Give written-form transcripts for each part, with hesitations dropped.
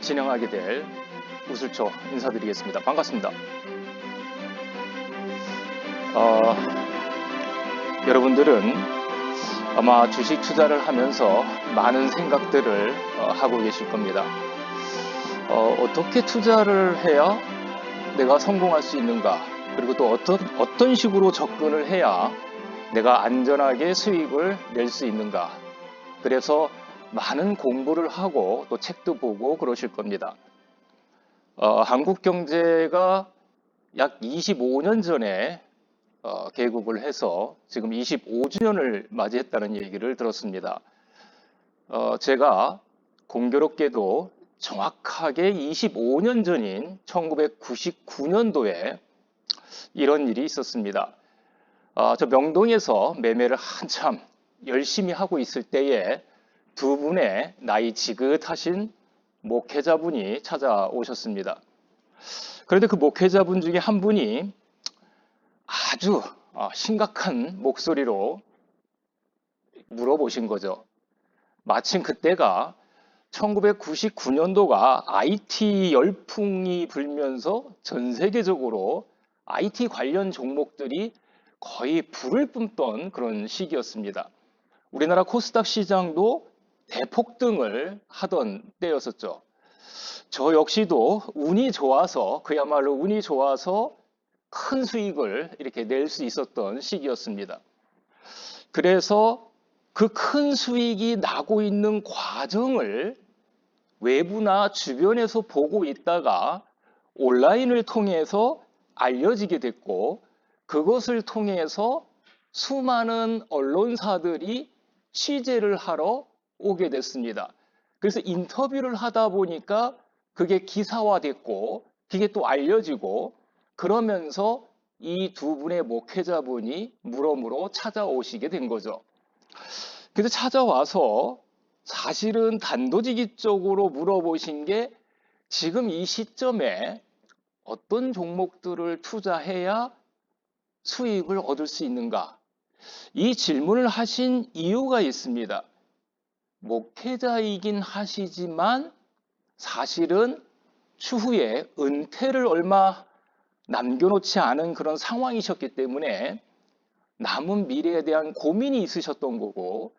진행하게 될 우슬초 인사드리겠습니다. 반갑습니다. 여러분들은 아마 주식 투자를 하면서 많은 생각들을 하고 계실 겁니다. 어떻게 투자를 해야 내가 성공할 수 있는가? 그리고 또 어떤 식으로 접근을 해야 내가 안전하게 수익을 낼 수 있는가? 그래서 많은 공부를 하고 또 책도 보고 그러실 겁니다. 한국 경제가 약 25년 전에 개국을 해서 지금 25주년을 맞이했다는 얘기를 들었습니다. 제가 공교롭게도 정확하게 25년 전인 1999년도에 이런 일이 있었습니다. 저 명동에서 매매를 한참 열심히 하고 있을 때에 두 분의 나이 지긋하신 목회자분이 찾아오셨습니다. 그런데 그 목회자분 중에 한 분이 아주 심각한 목소리로 물어보신 거죠. 마침 그때가 1999년도가 IT 열풍이 불면서 전 세계적으로 IT 관련 종목들이 거의 불을 뿜던 그런 시기였습니다. 우리나라 코스닥 시장도 대폭등을 하던 때였었죠. 저 역시도 운이 좋아서, 그야말로 운이 좋아서 큰 수익을 이렇게 낼 수 있었던 시기였습니다. 그래서 그 큰 수익이 나고 있는 과정을 외부나 주변에서 보고 있다가 온라인을 통해서 알려지게 됐고, 그것을 통해서 수많은 언론사들이 취재를 하러 오게 됐습니다. 그래서 인터뷰를 하다 보니까 그게 기사화됐고, 그게 또 알려지고, 그러면서 이 두 분의 목회자분이 물어물어 찾아오시게 된 거죠. 그래서 찾아와서 사실은 단도직입적으로 물어보신 게 지금 이 시점에 어떤 종목들을 투자해야 수익을 얻을 수 있는가? 이 질문을 하신 이유가 있습니다. 목회자이긴 하시지만 사실은 추후에 은퇴를 얼마 남겨놓지 않은 그런 상황이셨기 때문에 남은 미래에 대한 고민이 있으셨던 거고,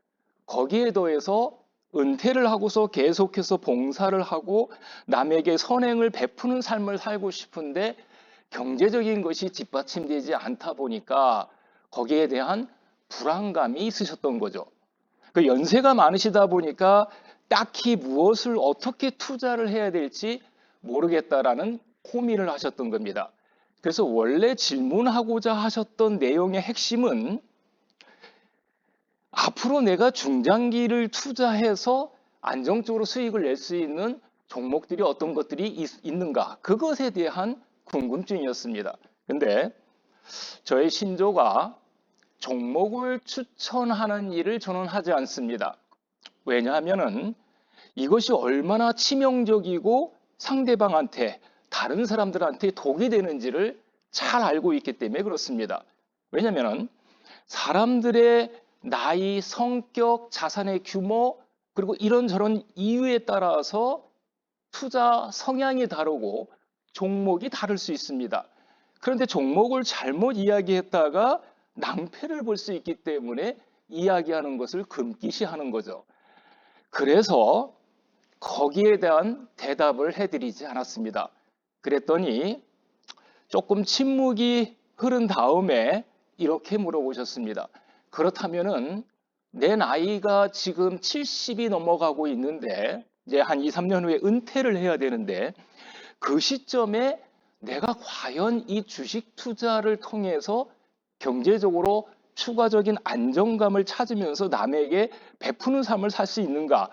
거기에 더해서 은퇴를 하고서 계속해서 봉사를 하고 남에게 선행을 베푸는 삶을 살고 싶은데 경제적인 것이 뒷받침되지 않다 보니까 거기에 대한 불안감이 있으셨던 거죠. 그 연세가 많으시다 보니까 딱히 무엇을 어떻게 투자를 해야 될지 모르겠다라는 고민을 하셨던 겁니다. 그래서 원래 질문하고자 하셨던 내용의 핵심은 앞으로 내가 중장기를 투자해서 안정적으로 수익을 낼 수 있는 종목들이 어떤 것들이 있는가, 그것에 대한 궁금증이었습니다. 근데 저의 신조가 종목을 추천하는 일을 저는 하지 않습니다. 왜냐하면은 이것이 얼마나 치명적이고 상대방한테, 다른 사람들한테 독이 되는지를 잘 알고 있기 때문에 그렇습니다. 왜냐하면은 사람들의 나이, 성격, 자산의 규모, 그리고 이런저런 이유에 따라서 투자 성향이 다르고 종목이 다를 수 있습니다. 그런데 종목을 잘못 이야기했다가 낭패를 볼 수 있기 때문에 이야기하는 것을 금기시하는 거죠. 그래서 거기에 대한 대답을 해드리지 않았습니다. 그랬더니 조금 침묵이 흐른 다음에 이렇게 물어보셨습니다. 그렇다면은 내 나이가 지금 70이 넘어가고 있는데 이제 한 2, 3년 후에 은퇴를 해야 되는데 그 시점에 내가 과연 이 주식 투자를 통해서 경제적으로 추가적인 안정감을 찾으면서 남에게 베푸는 삶을 살 수 있는가?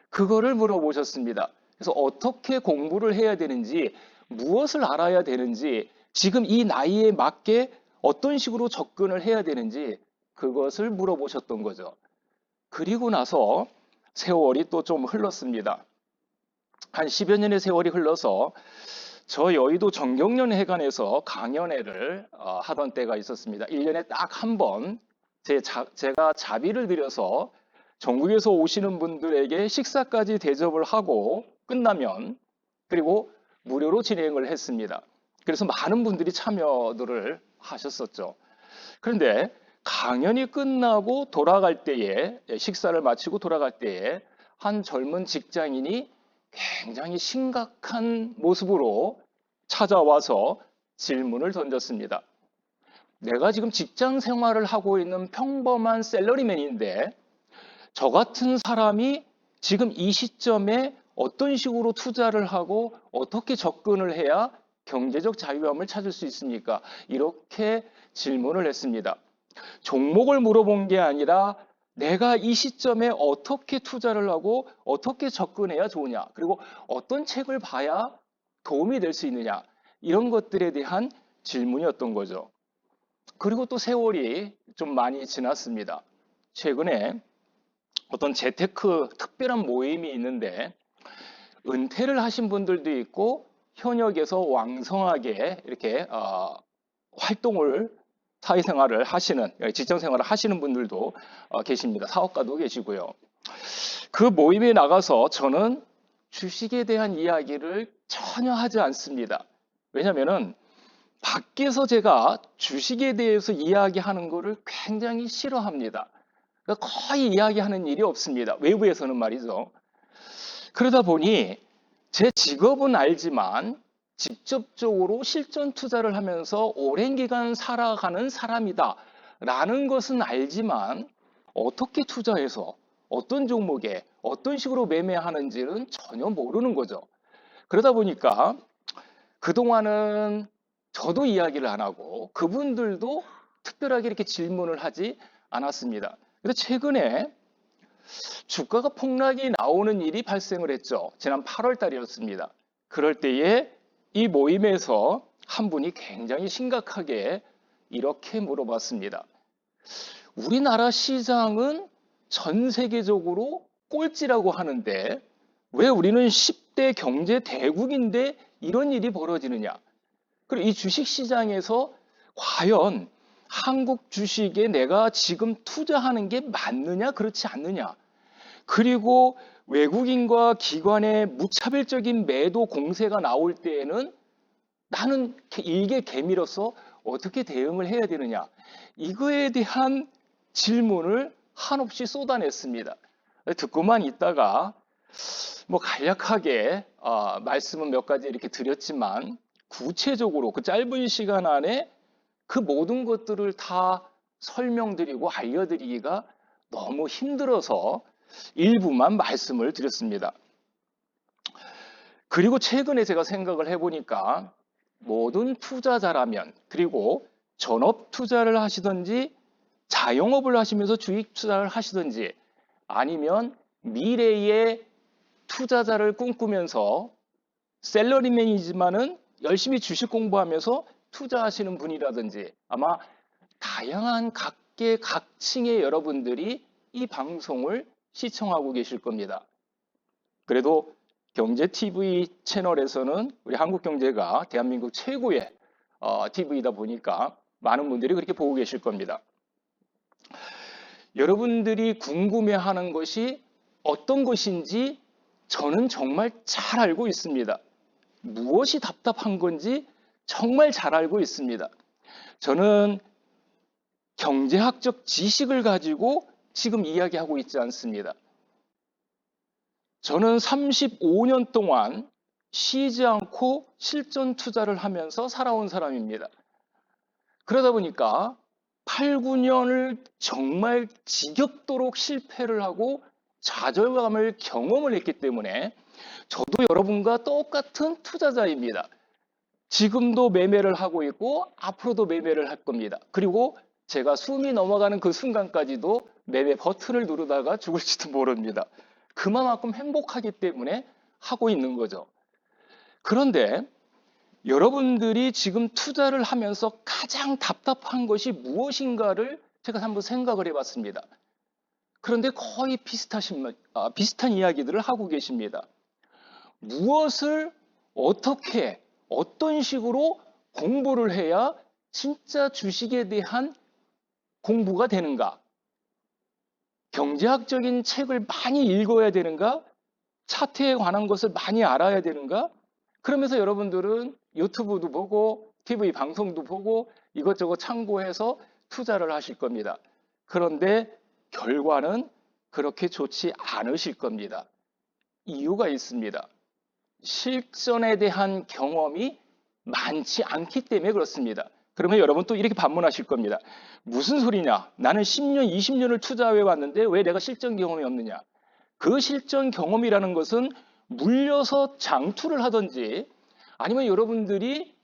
그거를 물어보셨습니다. 그래서 어떻게 공부를 해야 되는지, 무엇을 알아야 되는지, 지금 이 나이에 맞게 어떤 식으로 접근을 해야 되는지 그것을 물어보셨던 거죠. 그리고 나서 세월이 또 좀 흘렀습니다. 한 10여 년의 세월이 흘러서 저 여의도 정경련회관에서 강연회를 하던 때가 있었습니다. 1년에 딱 한 번 제가 자비를 들여서 전국에서 오시는 분들에게 식사까지 대접을 하고 끝나면 그리고 무료로 진행을 했습니다. 그래서 많은 분들이 참여들을 하셨었죠. 그런데 강연이 끝나고 돌아갈 때에, 식사를 마치고 돌아갈 때에 한 젊은 직장인이 굉장히 심각한 모습으로 찾아와서 질문을 던졌습니다. 내가 지금 직장 생활을 하고 있는 평범한 샐러리맨인데 저 같은 사람이 지금 이 시점에 어떤 식으로 투자를 하고 어떻게 접근을 해야 경제적 자유함을 찾을 수 있습니까? 이렇게 질문을 했습니다. 종목을 물어본 게 아니라 내가 이 시점에 어떻게 투자를 하고 어떻게 접근해야 좋으냐, 그리고 어떤 책을 봐야 도움이 될 수 있느냐, 이런 것들에 대한 질문이었던 거죠. 그리고 또 세월이 좀 많이 지났습니다. 최근에 어떤 재테크 특별한 모임이 있는데 은퇴를 하신 분들도 있고 현역에서 왕성하게 이렇게 활동을 사회생활을 하시는, 직장생활을 하시는 분들도 계십니다. 사업가도 계시고요. 그 모임에 나가서 저는 주식에 대한 이야기를 전혀 하지 않습니다. 왜냐하면 밖에서 제가 주식에 대해서 이야기하는 것을 굉장히 싫어합니다. 그러니까 거의 이야기하는 일이 없습니다. 외부에서는 말이죠. 그러다 보니 제 직업은 알지만 직접적으로 실전 투자를 하면서 오랜 기간 살아가는 사람이다 라는 것은 알지만 어떻게 투자해서 어떤 종목에 어떤 식으로 매매하는지는 전혀 모르는 거죠. 그러다 보니까 그동안은 저도 이야기를 안 하고 그분들도 특별하게 이렇게 질문을 하지 않았습니다. 근데 최근에 주가가 폭락이 나오는 일이 발생을 했죠. 지난 8월 달이었습니다. 그럴 때에 이 모임에서 한 분이 굉장히 심각하게 이렇게 물어봤습니다. 우리나라 시장은 전 세계적으로 꼴찌라고 하는데 왜 우리는 10대 경제 대국인데 이런 일이 벌어지느냐? 그리고 이 주식 시장에서 과연 한국 주식에 내가 지금 투자하는 게 맞느냐, 그렇지 않느냐? 그리고 외국인과 기관의 무차별적인 매도 공세가 나올 때에는 나는 일개 개미로서 어떻게 대응을 해야 되느냐? 이거에 대한 질문을 한없이 쏟아냈습니다. 듣고만 있다가 뭐 간략하게 말씀은 몇 가지 이렇게 드렸지만 구체적으로 그 짧은 시간 안에 그 모든 것들을 다 설명드리고 알려드리기가 너무 힘들어서 일부만 말씀을 드렸습니다. 그리고 최근에 제가 생각을 해보니까 모든 투자자라면, 그리고 전업 투자를 하시든지 자영업을 하시면서 주식 투자를 하시든지 아니면 미래의 투자자를 꿈꾸면서 샐러리맨이지만은 열심히 주식 공부하면서 투자하시는 분이라든지 아마 다양한 각계 각층의 여러분들이 이 방송을 시청하고 계실 겁니다. 그래도 경제TV 채널에서는 우리 한국경제가 대한민국 최고의 TV이다 보니까 많은 분들이 그렇게 보고 계실 겁니다. 여러분들이 궁금해하는 것이 어떤 것인지 저는 정말 잘 알고 있습니다. 무엇이 답답한 건지 정말 잘 알고 있습니다. 저는 경제학적 지식을 가지고 지금 이야기하고 있지 않습니다. 저는 35년 동안 쉬지 않고 실전 투자를 하면서 살아온 사람입니다. 그러다 보니까 8, 9년을 정말 지겹도록 실패를 하고 좌절감을 경험을 했기 때문에 저도 여러분과 똑같은 투자자입니다. 지금도 매매를 하고 있고 앞으로도 매매를 할 겁니다. 그리고 제가 숨이 넘어가는 그 순간까지도 매매 버튼을 누르다가 죽을지도 모릅니다. 그만큼 행복하기 때문에 하고 있는 거죠. 그런데 여러분들이 지금 투자를 하면서 가장 답답한 것이 무엇인가를 제가 한번 생각을 해봤습니다. 그런데 거의 비슷한 이야기들을 하고 계십니다. 무엇을 어떻게, 어떤 식으로 공부를 해야 진짜 주식에 대한 공부가 되는가? 경제학적인 책을 많이 읽어야 되는가? 차트에 관한 것을 많이 알아야 되는가? 그러면서 여러분들은 유튜브도 보고 TV 방송도 보고 이것저것 참고해서 투자를 하실 겁니다. 그런데 결과는 그렇게 좋지 않으실 겁니다. 이유가 있습니다. 실전에 대한 경험이 많지 않기 때문에 그렇습니다. 그러면 여러분 또 이렇게 반문하실 겁니다. 무슨 소리냐? 나는 10년, 20년을 투자해 왔는데 왜 내가 실전 경험이 없느냐? 그 실전 경험이라는 것은 물려서 장투를 하든지 아니면 여러분들이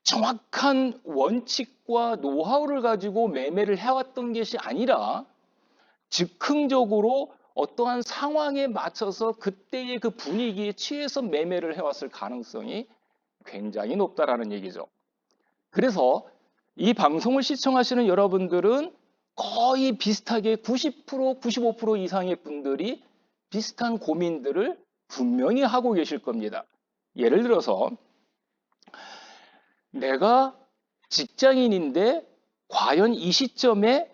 정확한 원칙과 노하우를 가지고 매매를 해왔던 것이 아니라 즉흥적으로 어떠한 상황에 맞춰서 그때의 그 분위기에 취해서 매매를 해왔을 가능성이 굉장히 높다라는 얘기죠. 그래서 이 방송을 시청하시는 여러분들은 거의 비슷하게 90%, 95% 이상의 분들이 비슷한 고민들을 분명히 하고 계실 겁니다. 예를 들어서 내가 직장인인데 과연 이 시점에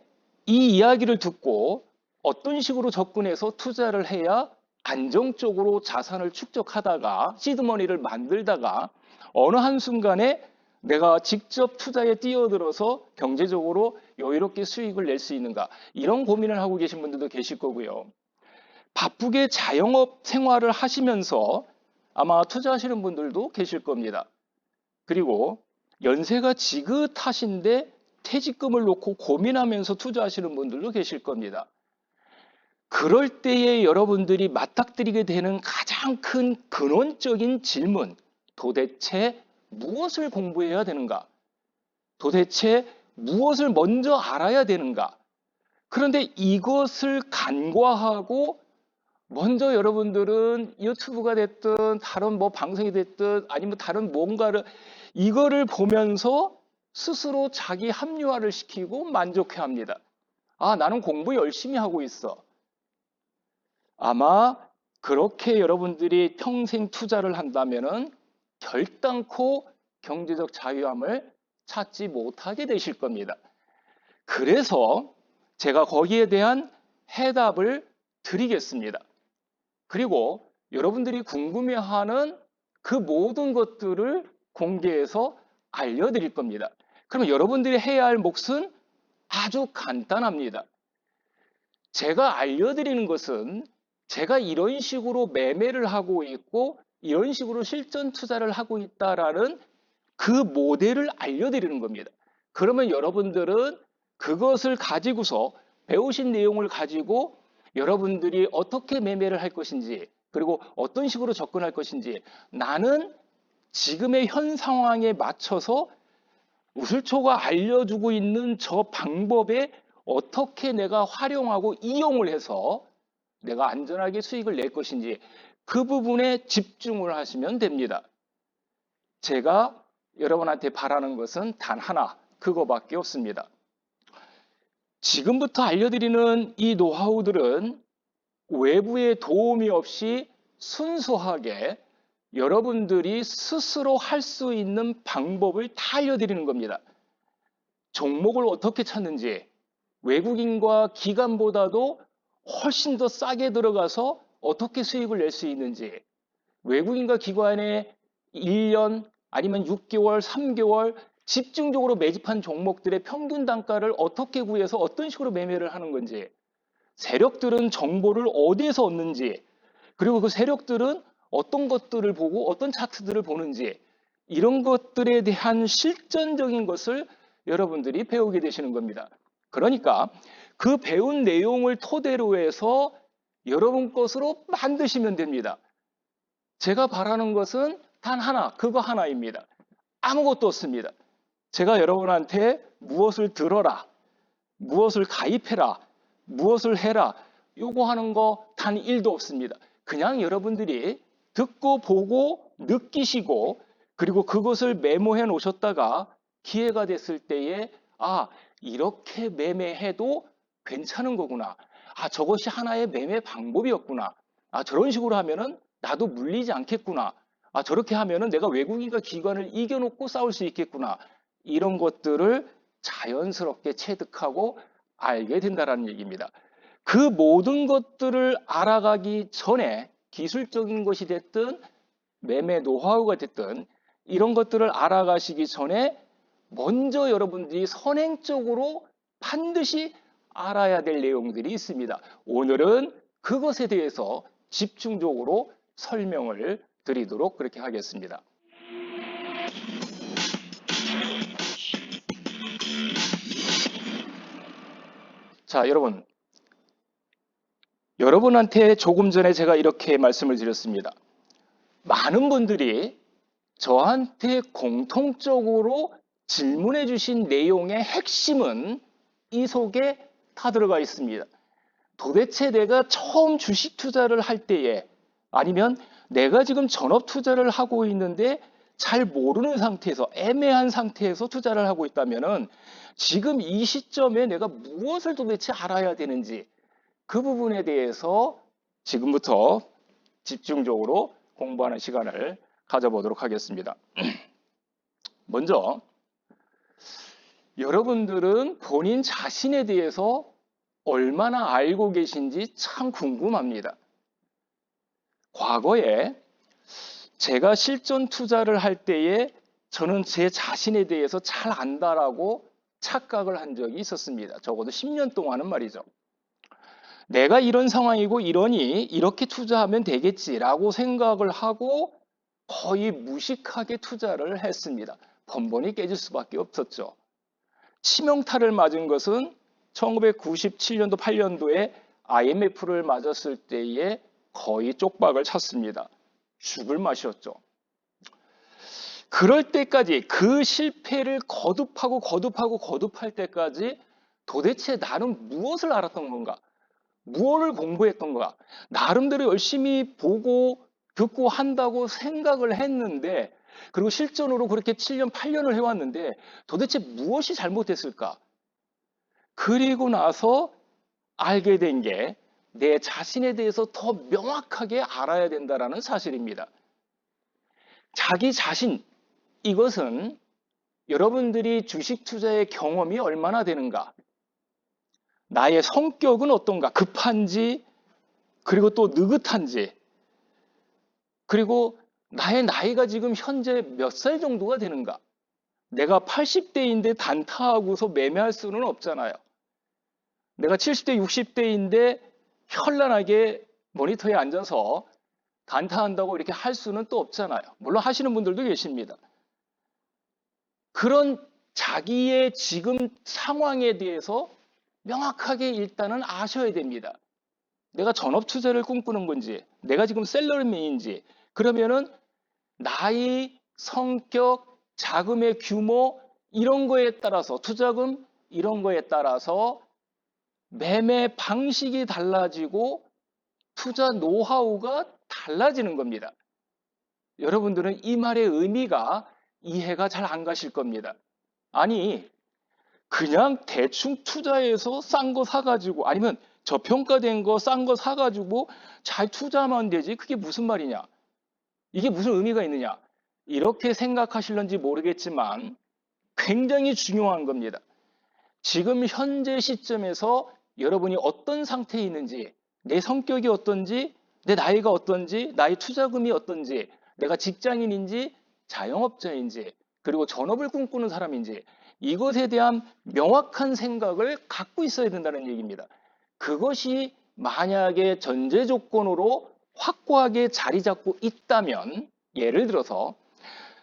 이 이야기를 듣고 어떤 식으로 접근해서 투자를 해야 안정적으로 자산을 축적하다가 시드머니를 만들다가 어느 한순간에 내가 직접 투자에 뛰어들어서 경제적으로 여유롭게 수익을 낼 수 있는가, 이런 고민을 하고 계신 분들도 계실 거고요. 바쁘게 자영업 생활을 하시면서 아마 투자하시는 분들도 계실 겁니다. 그리고 연세가 지긋하신데 퇴직금을 놓고 고민하면서 투자하시는 분들도 계실 겁니다. 그럴 때에 여러분들이 맞닥뜨리게 되는 가장 큰 근원적인 질문, 도대체 무엇을 공부해야 되는가? 도대체 무엇을 먼저 알아야 되는가? 그런데 이것을 간과하고 먼저 여러분들은 유튜브가 됐든 다른 뭐 방송이 됐든 아니면 다른 뭔가를 이거를 보면서 스스로 자기 합리화를 시키고 만족해 합니다. 아, 나는 공부 열심히 하고 있어. 아마 그렇게 여러분들이 평생 투자를 한다면은 결단코 경제적 자유함을 찾지 못하게 되실 겁니다. 그래서 제가 거기에 대한 해답을 드리겠습니다. 그리고 여러분들이 궁금해하는 그 모든 것들을 공개해서 알려드릴 겁니다. 그러면 여러분들이 해야 할 몫은 아주 간단합니다. 제가 알려드리는 것은 제가 이런 식으로 매매를 하고 있고 이런 식으로 실전 투자를 하고 있다라는 그 모델을 알려드리는 겁니다. 그러면 여러분들은 그것을 가지고서 배우신 내용을 가지고 여러분들이 어떻게 매매를 할 것인지 그리고 어떤 식으로 접근할 것인지 나는 지금의 현 상황에 맞춰서 우슬초가 알려주고 있는 저 방법에 어떻게 내가 활용하고 이용을 해서 내가 안전하게 수익을 낼 것인지 그 부분에 집중을 하시면 됩니다. 제가 여러분한테 바라는 것은 단 하나, 그거밖에 없습니다. 지금부터 알려드리는 이 노하우들은 외부의 도움이 없이 순수하게 여러분들이 스스로 할 수 있는 방법을 다 알려드리는 겁니다. 종목을 어떻게 찾는지, 외국인과 기관보다도 훨씬 더 싸게 들어가서 어떻게 수익을 낼 수 있는지, 외국인과 기관의 1년 아니면 6개월, 3개월 집중적으로 매집한 종목들의 평균 단가를 어떻게 구해서 어떤 식으로 매매를 하는 건지, 세력들은 정보를 어디에서 얻는지, 그리고 그 세력들은 어떤 것들을 보고 어떤 차트들을 보는지, 이런 것들에 대한 실전적인 것을 여러분들이 배우게 되시는 겁니다. 그러니까 그 배운 내용을 토대로 해서 여러분 것으로 만드시면 됩니다. 제가 바라는 것은 단 하나, 그거 하나입니다. 아무것도 없습니다. 제가 여러분한테 무엇을 들어라, 무엇을 가입해라, 무엇을 해라, 요거 하는 거 단 1도 없습니다. 그냥 여러분들이 듣고 보고 느끼시고 그리고 그것을 메모해 놓으셨다가 기회가 됐을 때에 아, 이렇게 매매해도 괜찮은 거구나. 아, 저것이 하나의 매매 방법이었구나. 아, 저런 식으로 하면은 나도 물리지 않겠구나. 아, 저렇게 하면은 내가 외국인과 기관을 이겨놓고 싸울 수 있겠구나. 이런 것들을 자연스럽게 체득하고 알게 된다는 얘기입니다. 그 모든 것들을 알아가기 전에 기술적인 것이 됐든 매매 노하우가 됐든 이런 것들을 알아가시기 전에 먼저 여러분들이 선행적으로 반드시 알아야 될 내용들이 있습니다. 오늘은 그것에 대해서 집중적으로 설명을 드리도록 그렇게 하겠습니다. 자, 여러분한테 조금 전에 제가 이렇게 말씀을 드렸습니다. 많은 분들이 저한테 공통적으로 질문해 주신 내용의 핵심은 이 속에 다 들어가 있습니다. 도대체 내가 처음 주식 투자를 할 때에 아니면 내가 지금 전업 투자를 하고 있는데 잘 모르는 상태에서 애매한 상태에서 투자를 하고 있다면은 지금 이 시점에 내가 무엇을 도대체 알아야 되는지 그 부분에 대해서 지금부터 집중적으로 공부하는 시간을 가져보도록 하겠습니다. 먼저 여러분들은 본인 자신에 대해서 얼마나 알고 계신지 참 궁금합니다. 과거에 제가 실전 투자를 할 때에 저는 제 자신에 대해서 잘 안다라고 착각을 한 적이 있었습니다. 적어도 10년 동안은 말이죠. 내가 이런 상황이고 이러니 이렇게 투자하면 되겠지라고 생각을 하고 거의 무식하게 투자를 했습니다. 번번이 깨질 수밖에 없었죠. 치명타를 맞은 것은 1997년도, 8년도에 IMF를 맞았을 때에 거의 쪽박을 찼습니다. 죽을 맛이었죠. 그럴 때까지 그 실패를 거듭할 때까지 도대체 나는 무엇을 알았던 건가? 무엇을 공부했던 건가? 나름대로 열심히 보고 듣고 한다고 생각을 했는데 그리고 실전으로 그렇게 7년, 8년을 해왔는데 도대체 무엇이 잘못됐을까? 그리고 나서 알게 된 게 내 자신에 대해서 더 명확하게 알아야 된다는 사실입니다. 자기 자신, 이것은 여러분들이 주식 투자의 경험이 얼마나 되는가? 나의 성격은 어떤가? 급한지, 그리고 또 느긋한지, 그리고 나의 나이가 지금 현재 몇 살 정도가 되는가? 내가 80대인데 단타하고서 매매할 수는 없잖아요. 내가 70대, 60대인데 현란하게 모니터에 앉아서 단타한다고 이렇게 할 수는 또 없잖아요. 물론 하시는 분들도 계십니다. 그런 자기의 지금 상황에 대해서 명확하게 일단은 아셔야 됩니다. 내가 전업 투자를 꿈꾸는 건지, 내가 지금 셀러리맨인지, 그러면은 나이, 성격, 자금의 규모 이런 거에 따라서 투자금 이런 거에 따라서 매매 방식이 달라지고 투자 노하우가 달라지는 겁니다. 여러분들은 이 말의 의미가 이해가 잘 안 가실 겁니다. 아니, 그냥 대충 투자해서 싼 거 사가지고 아니면 저평가된 거 싼 거 사가지고 잘 투자하면 되지. 그게 무슨 말이냐? 이게 무슨 의미가 있느냐? 이렇게 생각하실런지 모르겠지만 굉장히 중요한 겁니다. 지금 현재 시점에서 여러분이 어떤 상태에 있는지, 내 성격이 어떤지, 내 나이가 어떤지, 나의 투자금이 어떤지, 내가 직장인인지, 자영업자인지, 그리고 전업을 꿈꾸는 사람인지 이것에 대한 명확한 생각을 갖고 있어야 된다는 얘기입니다. 그것이 만약에 전제 조건으로 확고하게 자리 잡고 있다면 예를 들어서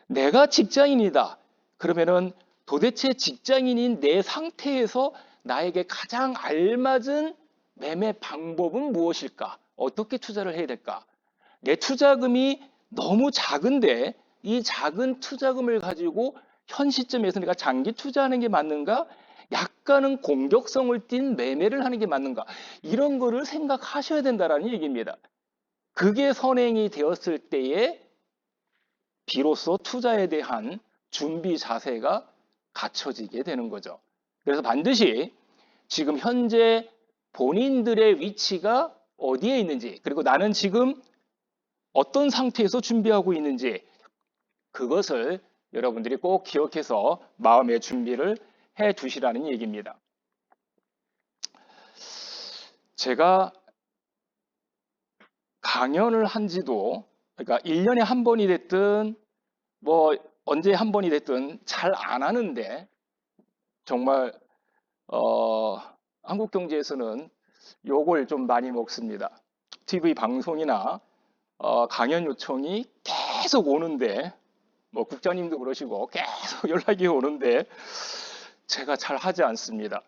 내가 직장인이다. 그러면은 도대체 직장인인 내 상태에서 나에게 가장 알맞은 매매 방법은 무엇일까? 어떻게 투자를 해야 될까? 내 투자금이 너무 작은데 이 작은 투자금을 가지고 현 시점에서 내가 장기 투자하는 게 맞는가? 약간은 공격성을 띤 매매를 하는 게 맞는가? 이런 거를 생각하셔야 된다는 얘기입니다. 그게 선행이 되었을 때에 비로소 투자에 대한 준비 자세가 갖춰지게 되는 거죠. 그래서 반드시 지금 현재 본인들의 위치가 어디에 있는지, 그리고 나는 지금 어떤 상태에서 준비하고 있는지, 그것을 여러분들이 꼭 기억해서 마음의 준비를 해 두시라는 얘기입니다. 제가 강연을 한 지도 그러니까 1년에 한 번이 됐든 뭐 언제 한 번이 됐든 잘 안 하는데 정말 어, 한국 경제에서는 요걸 좀 많이 먹습니다. TV 방송이나 강연 요청이 계속 오는데 뭐 국장님도 그러시고 계속 연락이 오는데 제가 잘 하지 않습니다.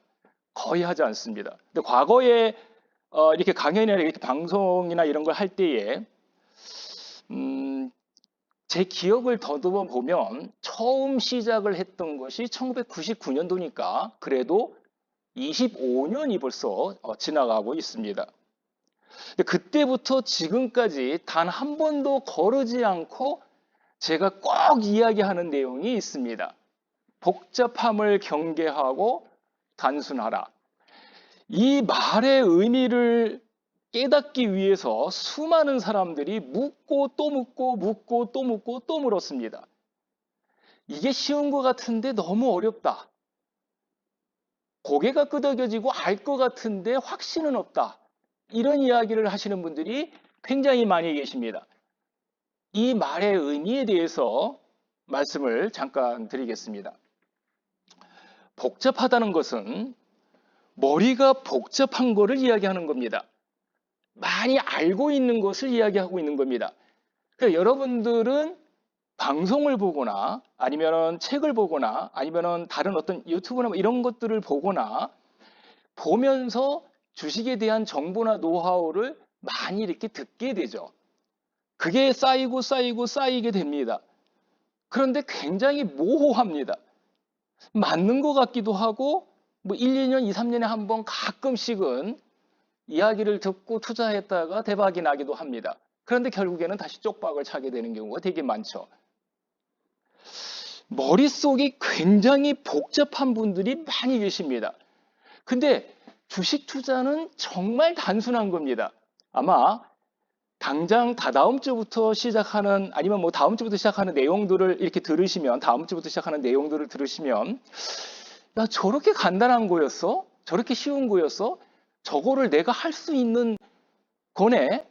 거의 하지 않습니다. 근데 과거에 이렇게 강연이나 이렇게 방송이나 이런 걸 할 때에 음, 제 기억을 더듬어 보면 처음 시작을 했던 것이 1999년도니까 그래도 25년이 벌써 지나가고 있습니다. 근데 그때부터 지금까지 단 한 번도 거르지 않고 제가 꼭 이야기하는 내용이 있습니다. 복잡함을 경계하고 단순하라. 이 말의 의미를 깨닫기 위해서 수많은 사람들이 묻고 또 묻고 묻고 또 묻고 또 물었습니다. 이게 쉬운 것 같은데 너무 어렵다. 고개가 끄덕여지고 알 것 같은데 확신은 없다. 이런 이야기를 하시는 분들이 굉장히 많이 계십니다. 이 말의 의미에 대해서 말씀을 잠깐 드리겠습니다. 복잡하다는 것은 머리가 복잡한 것을 이야기하는 겁니다. 많이 알고 있는 것을 이야기하고 있는 겁니다. 그러니까 여러분들은 방송을 보거나 아니면 책을 보거나 아니면 다른 어떤 유튜브나 뭐 이런 것들을 보거나 보면서 주식에 대한 정보나 노하우를 많이 이렇게 듣게 되죠. 그게 쌓이고 쌓이고 쌓이게 됩니다. 그런데 굉장히 모호합니다. 맞는 것 같기도 하고 뭐 1, 2년, 2, 3년에 한 번 가끔씩은 이야기를 듣고 투자했다가 대박이 나기도 합니다. 그런데 결국에는 다시 쪽박을 차게 되는 경우가 되게 많죠. 머릿속이 굉장히 복잡한 분들이 많이 계십니다. 근데 주식 투자는 정말 단순한 겁니다. 아마 당장 다다음 주부터 시작하는 아니면 뭐 다음 주부터 시작하는 내용들을 이렇게 들으시면 다음 주부터 시작하는 내용들을 들으시면 야 저렇게 간단한 거였어? 저렇게 쉬운 거였어? 저거를 내가 할 수 있는 거네?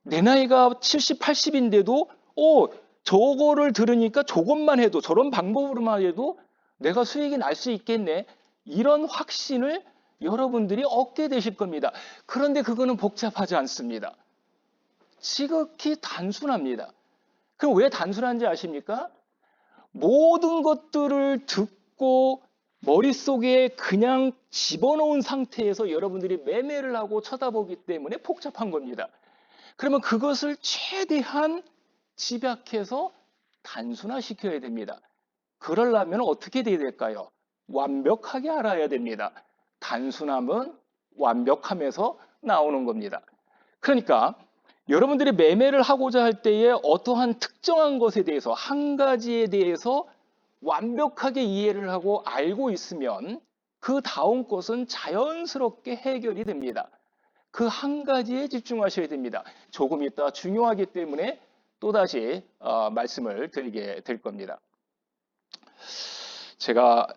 내 나이가 70, 80인데도 저거를 들으니까 저것만 해도 저런 방법으로만 해도 내가 수익이 날 수 있겠네. 이런 확신을 여러분들이 얻게 되실 겁니다. 그런데 그거는 복잡하지 않습니다. 지극히 단순합니다. 그럼 왜 단순한지 아십니까? 모든 것들을 듣고 머릿속에 그냥 집어넣은 상태에서 여러분들이 매매를 하고 쳐다보기 때문에 복잡한 겁니다. 그러면 그것을 최대한 집약해서 단순화시켜야 됩니다. 그러려면 어떻게 돼야 될까요? 완벽하게 알아야 됩니다. 단순함은 완벽함에서 나오는 겁니다. 그러니까 여러분들이 매매를 하고자 할 때에 어떠한 특정한 것에 대해서 한 가지에 대해서 완벽하게 이해를 하고 알고 있으면 그 다음 것은 자연스럽게 해결이 됩니다. 그 한 가지에 집중하셔야 됩니다. 조금 이따 중요하기 때문에 또다시 말씀을 드리게 될 겁니다. 제가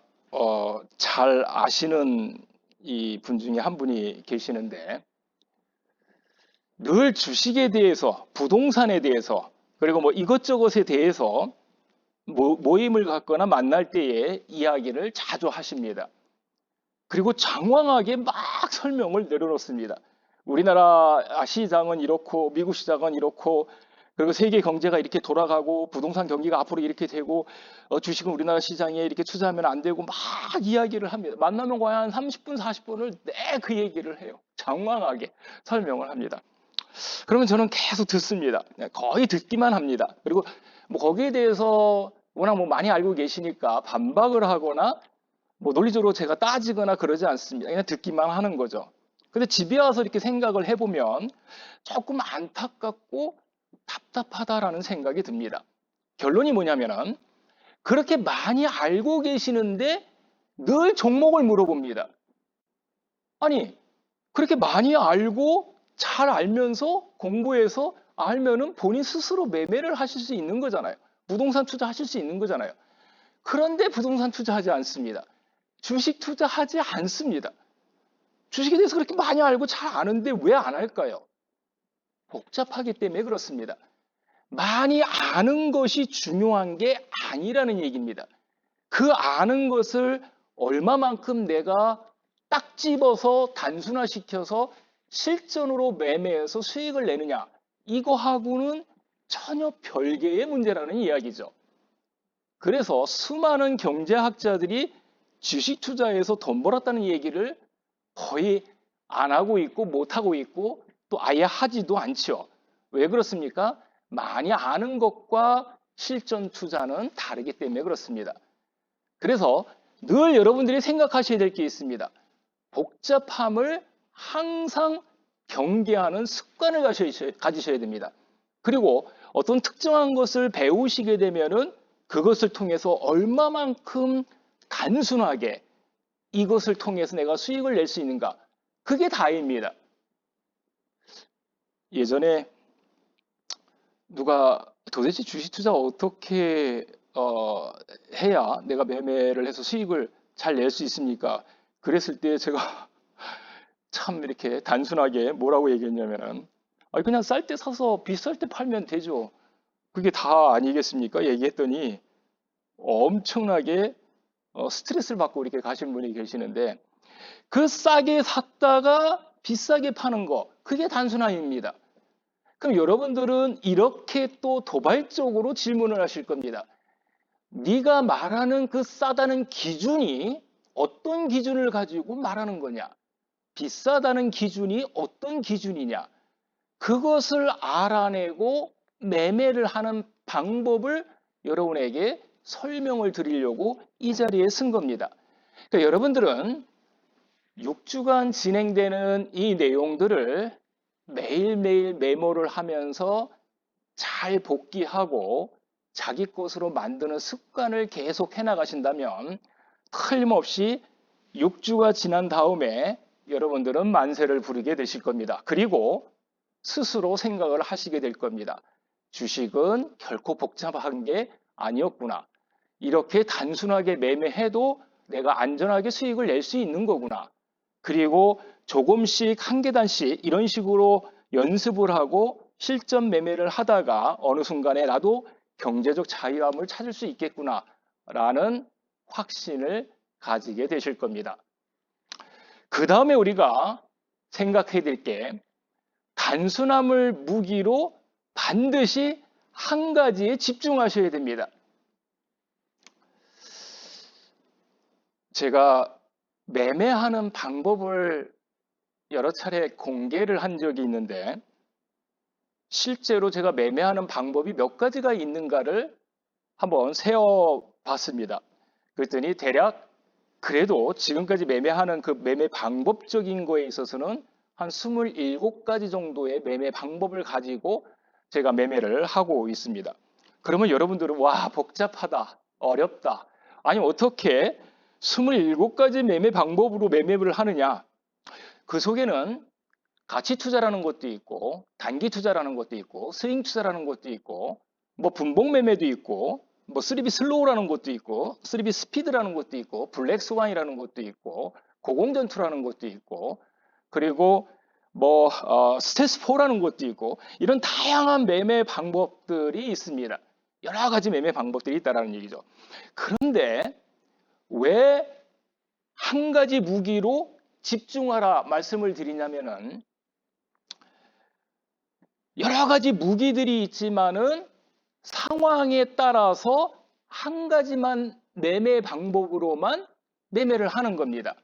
잘 아시는 이 분 중에 한 분이 계시는데 늘 주식에 대해서 부동산에 대해서 그리고 뭐 이것저것에 대해서 모임을 갖거나 만날 때에 이야기를 자주 하십니다. 그리고 장황하게 막 설명을 내려놓습니다. 우리나라 시장은 이렇고 미국 시장은 이렇고 그리고 세계 경제가 이렇게 돌아가고 부동산 경기가 앞으로 이렇게 되고 주식은 우리나라 시장에 이렇게 투자하면 안 되고 막 이야기를 합니다. 만나면 거의 한 30분, 40분을 그 얘기를 해요. 장황하게 설명을 합니다. 그러면 저는 계속 듣습니다. 거의 듣기만 합니다. 그리고 뭐 거기에 대해서 워낙 뭐 많이 알고 계시니까 반박을 하거나 뭐 논리적으로 제가 따지거나 그러지 않습니다. 그냥 듣기만 하는 거죠. 근데 집에 와서 이렇게 생각을 해보면 조금 안타깝고 답답하다라는 생각이 듭니다. 결론이 뭐냐면은 그렇게 많이 알고 계시는데 늘 종목을 물어봅니다. 아니, 그렇게 많이 알고 잘 알면서 공부해서 알면은 본인 스스로 매매를 하실 수 있는 거잖아요. 부동산 투자하실 수 있는 거잖아요. 그런데 부동산 투자하지 않습니다. 주식 투자하지 않습니다. 주식에 대해서 그렇게 많이 알고 잘 아는데 왜 안 할까요? 복잡하기 때문에 그렇습니다. 많이 아는 것이 중요한 게 아니라는 얘기입니다. 그 아는 것을 얼마만큼 내가 딱 집어서 단순화시켜서 실전으로 매매해서 수익을 내느냐, 이거하고는 전혀 별개의 문제라는 이야기죠. 그래서 수많은 경제학자들이 주식 투자에서 돈 벌었다는 얘기를 거의 안 하고 있고 못 하고 있고 또 아예 하지도 않죠. 왜 그렇습니까? 많이 아는 것과 실전 투자는 다르기 때문에 그렇습니다. 그래서 늘 여러분들이 생각하셔야 될 게 있습니다. 복잡함을 항상 경계하는 습관을 가지셔야 됩니다. 그리고 어떤 특정한 것을 배우시게 되면은 그것을 통해서 얼마만큼 단순하게 이것을 통해서 내가 수익을 낼 수 있는가? 그게 다입니다. 예전에 누가 도대체 주식 투자 어떻게 해야 내가 매매를 해서 수익을 잘 낼 수 있습니까? 그랬을 때 제가 참 이렇게 단순하게 뭐라고 얘기했냐면은 그냥 쌀 때 사서 비쌀 때 팔면 되죠. 그게 다 아니겠습니까? 얘기했더니 엄청나게 스트레스를 받고 이렇게 가신 분이 계시는데 그 싸게 샀다가 비싸게 파는 거 그게 단순함입니다. 그럼 여러분들은 이렇게 또 도발적으로 질문을 하실 겁니다. 네가 말하는 그 싸다는 기준이 어떤 기준을 가지고 말하는 거냐? 비싸다는 기준이 어떤 기준이냐? 그것을 알아내고 매매를 하는 방법을 여러분에게 설명을 드리려고 이 자리에 쓴 겁니다. 그러니까 여러분들은 6주간 진행되는 이 내용들을 매일매일 메모를 하면서 잘 복기하고 자기 것으로 만드는 습관을 계속 해나가신다면 틀림없이 6주가 지난 다음에 여러분들은 만세를 부르게 되실 겁니다. 그리고 스스로 생각을 하시게 될 겁니다. 주식은 결코 복잡한 게 아니었구나. 이렇게 단순하게 매매해도 내가 안전하게 수익을 낼 수 있는 거구나. 그리고 조금씩 한 계단씩 이런 식으로 연습을 하고 실전 매매를 하다가 어느 순간에 나도 경제적 자유함을 찾을 수 있겠구나 라는 확신을 가지게 되실 겁니다. 그 다음에 우리가 생각해야 될 게 단순함을 무기로 반드시 한 가지에 집중하셔야 됩니다. 제가 매매하는 방법을 여러 차례 공개를 한 적이 있는데 실제로 제가 매매하는 방법이 몇 가지가 있는가를 한번 세어봤습니다. 그랬더니 대략 그래도 지금까지 매매하는 그 매매 방법적인 거에 있어서는 한 27가지 정도의 매매 방법을 가지고 제가 매매를 하고 있습니다. 그러면 여러분들은 와 복잡하다, 어렵다. 아니 어떻게 27가지 매매 방법으로 매매를 하느냐? 그 속에는 가치 투자라는 것도 있고 단기 투자라는 것도 있고 스윙 투자라는 것도 있고 뭐 분봉 매매도 있고 뭐 3B 슬로우라는 것도 있고 3B 스피드라는 것도 있고 블랙 스완이라는 것도 있고 고공전투라는 것도 있고 그리고 뭐 스텔스 4라는 것도 있고 이런 다양한 매매 방법들이 있습니다. 여러 가지 매매 방법들이 있다는 얘기죠. 그런데 왜 한 가지 무기로 집중하라 말씀을 드리냐면은 여러 가지 무기들이 있지만은 상황에 따라서 한 가지만 매매 방법으로만 매매를 하는 겁니다.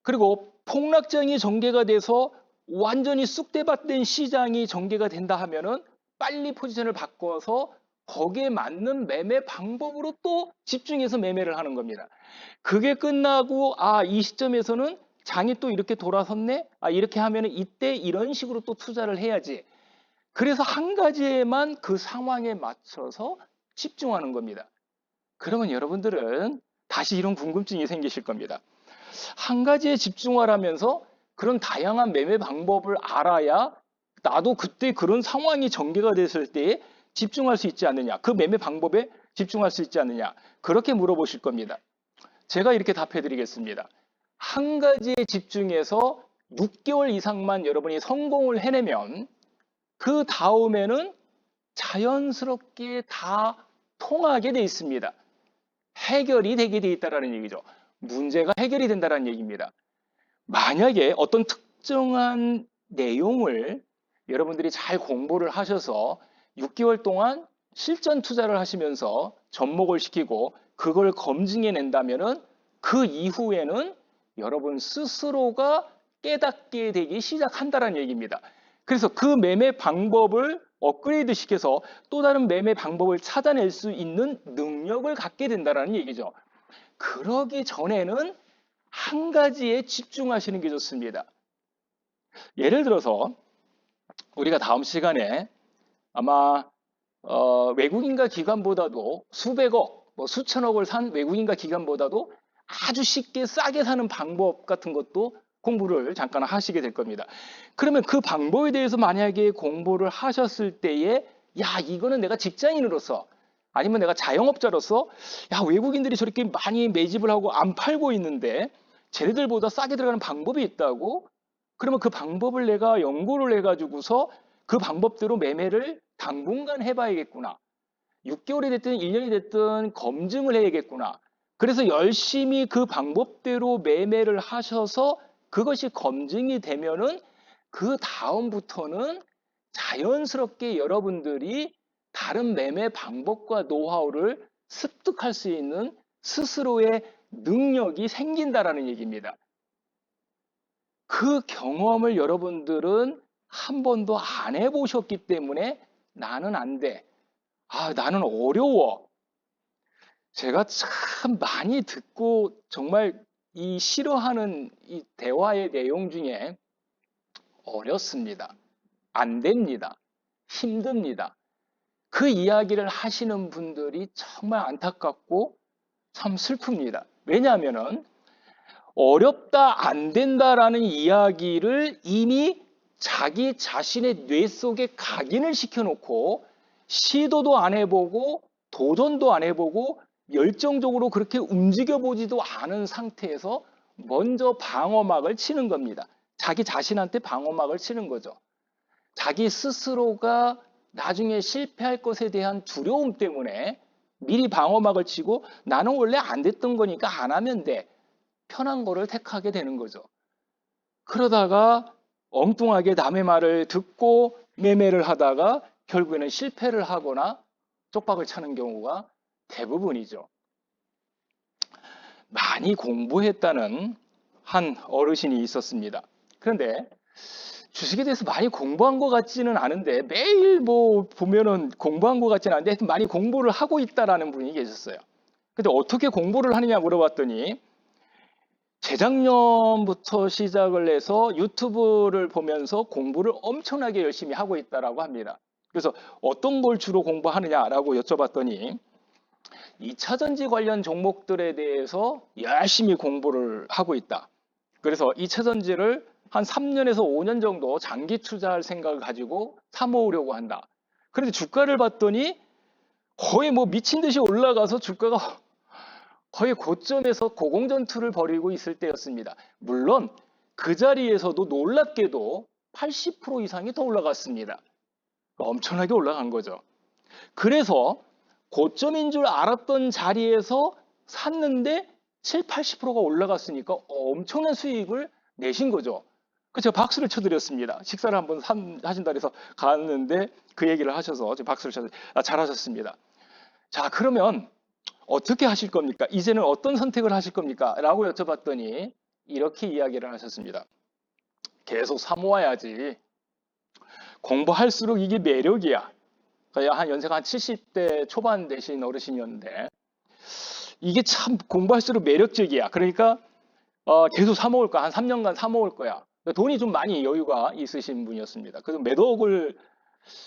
그리고 폭락장이 전개가 돼서 완전히 쑥대밭된 시장이 전개가 된다 하면은 빨리 포지션을 바꿔서 거기에 맞는 매매 방법으로 또 집중해서 매매를 하는 겁니다. 그게 끝나고 이 시점에서는 장이 또 이렇게 돌아섰네? 이렇게 하면은 이때 이런 식으로 또 투자를 해야지. 그래서 한 가지에만 그 상황에 맞춰서 집중하는 겁니다. 그러면 여러분들은 다시 이런 궁금증이 생기실 겁니다. 한 가지에 집중하라면서 그런 다양한 매매 방법을 알아야 나도 그때 그런 상황이 전개가 됐을 때에 집중할 수 있지 않느냐. 그 매매 방법에 집중할 수 있지 않느냐. 그렇게 물어보실 겁니다. 제가 이렇게 답해 드리겠습니다. 한 가지에 집중해서 6개월 이상만 여러분이 성공을 해내면 그 다음에는 자연스럽게 다 통하게 돼 있습니다. 해결이 되게 돼 있다라는 얘기죠. 문제가 해결이 된다라는 얘기입니다. 만약에 어떤 특정한 내용을 여러분들이 잘 공부를 하셔서 6개월 동안 실전 투자를 하시면서 접목을 시키고 그걸 검증해 낸다면은 그 이후에는 여러분 스스로가 깨닫게 되기 시작한다는 얘기입니다. 그래서 그 매매 방법을 업그레이드 시켜서 또 다른 매매 방법을 찾아낼 수 있는 능력을 갖게 된다는 얘기죠. 그러기 전에는 한 가지에 집중하시는 게 좋습니다. 예를 들어서 우리가 다음 시간에 아마 외국인과 기관보다도 수백억, 수천억을 산 외국인과 기관보다도 아주 쉽게 싸게 사는 방법 같은 것도 공부를 잠깐 하시게 될 겁니다. 그러면 그 방법에 대해서 만약에 공부를 하셨을 때에 야, 이거는 내가 직장인으로서 아니면 내가 자영업자로서 야, 외국인들이 저렇게 많이 매집을 하고 안 팔고 있는데 쟤네들보다 싸게 들어가는 방법이 있다고? 그러면 그 방법을 내가 연구를 해가지고서 그 방법대로 매매를 당분간 해봐야겠구나. 6개월이 됐든 1년이 됐든 검증을 해야겠구나. 그래서 열심히 그 방법대로 매매를 하셔서 그것이 검증이 되면은 그 다음부터는 자연스럽게 여러분들이 다른 매매 방법과 노하우를 습득할 수 있는 스스로의 능력이 생긴다라는 얘기입니다. 그 경험을 여러분들은 한 번도 안 해보셨기 때문에 나는 안 돼. 아, 나는 어려워. 제가 참 많이 듣고 정말 이 싫어하는 이 대화의 내용 중에 어렵습니다. 안 됩니다. 힘듭니다. 그 이야기를 하시는 분들이 정말 안타깝고 참 슬픕니다. 왜냐하면은 어렵다, 안 된다라는 이야기를 이미 자기 자신의 뇌 속에 각인을 시켜놓고 시도도 안 해보고 도전도 안 해보고 열정적으로 그렇게 움직여보지도 않은 상태에서 먼저 방어막을 치는 겁니다. 자기 자신한테 방어막을 치는 거죠. 자기 스스로가 나중에 실패할 것에 대한 두려움 때문에 미리 방어막을 치고 나는 원래 안 됐던 거니까 안 하면 돼. 편한 거를 택하게 되는 거죠. 그러다가 엉뚱하게 남의 말을 듣고 매매를 하다가 결국에는 실패를 하거나 쪽박을 차는 경우가 대부분이죠. 많이 공부했다는 한 어르신이 있었습니다. 그런데 주식에 대해서 많이 공부한 것 같지는 않은데 매일 뭐 보면은 공부한 것 같지는 않은데 하여튼 많이 공부를 하고 있다라는 분이 계셨어요. 근데 어떻게 공부를 하느냐 물어봤더니 재작년부터 시작을 해서 유튜브를 보면서 공부를 엄청나게 열심히 하고 있다라고 합니다. 그래서 어떤 걸 주로 공부하느냐라고 여쭤봤더니 2차전지 관련 종목들에 대해서 열심히 공부를 하고 있다. 그래서 2차전지를 한 3년에서 5년 정도 장기 투자할 생각을 가지고 사모으려고 한다. 그런데 주가를 봤더니 거의 뭐 미친 듯이 올라가서 주가가 거의 고점에서 고공전투를 벌이고 있을 때였습니다. 물론 그 자리에서도 놀랍게도 80% 이상이 더 올라갔습니다. 엄청나게 올라간 거죠. 그래서 고점인 줄 알았던 자리에서 샀는데 7, 80%가 올라갔으니까 엄청난 수익을 내신 거죠. 그 제가 박수를 쳐드렸습니다. 식사를 한번 하신다 해서 갔는데 그 얘기를 하셔서 제가 박수를 쳐드렸습니다. 잘하셨습니다. 자, 그러면 어떻게 하실 겁니까? 이제는 어떤 선택을 하실 겁니까? 라고 여쭤봤더니 이렇게 이야기를 하셨습니다. 계속 사모아야지. 공부할수록 이게 매력이야. 한 연세가 한 70대 초반 되신 어르신이었는데 이게 참 공부할수록 매력적이야. 그러니까 계속 사모을 거야. 한 3년간 사모을 거야. 돈이 좀 많이 여유가 있으신 분이었습니다. 그래서 몇 억을